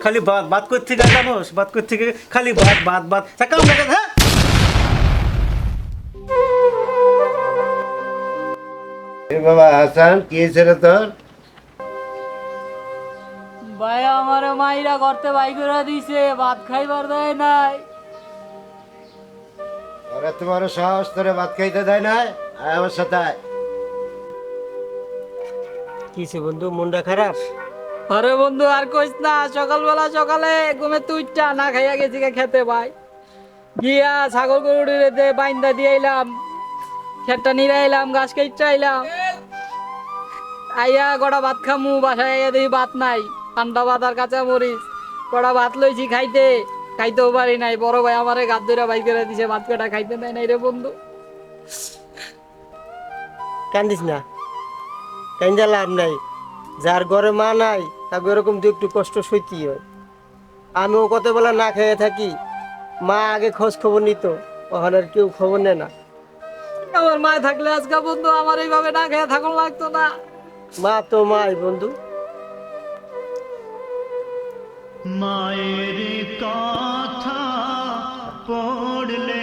খালি ভাত ভাত করতে গেলে জানোস, ভাত করতে গেলে খালি ভাত ভাত ভাত কাম লাগে। হ্যাঁ বাবা হাসান, কি হয়েছে রে তোর? ভাই আমার মাইরা করতে বাই করে দিছে, ভাত খাইবার দেয় নাই। ওরা তোমার সাহস, তোরে ভাত খাইতে দেয় না? আয় আমার সাথে আয়। কিছে বন্ধু, মনটা খারাপ? আরে বন্ধু আর কইস না, সকালে ঘুমে তুইটা না খাইয়া গেছি খেতে ভাই। গিয়া ছাগল গরুড়ে বাইন্দা দিয়ে আইলাম, খেতটা নিয়ে আইলাম, গাছ কেটে আইলাম, আইয়া গড়া ভাত খামু, বাসায় আইয়া দেখি ভাত নাই, ঠান্ডা ভাত আর কাঁচা মরিচ। গড়া ভাত লইছি খাইতেও পারি নাই। বড় ভাই আমারে গাত ধরে বাই করে দিছে, ভাত কটা খাইতে দেয় নাই রে বন্ধু। কান্দিস না, কান্দা লাভ নাই। যার ঘরে মা নাই তাকে এরকম দু একটু কষ্ট সইতেই হয়। আমিও কত বেলা না খেয়ে থাকি, মা আগে খোঁজ খবর নিত, ওখানে আর কেউ খবর নেয় না। আমার মায় থাকলে আজকে বন্ধু আমার এইভাবে না খেয়ে থাকুন লাগতো না। মা তো মাই বন্ধু। মায়ের কথা পড়লে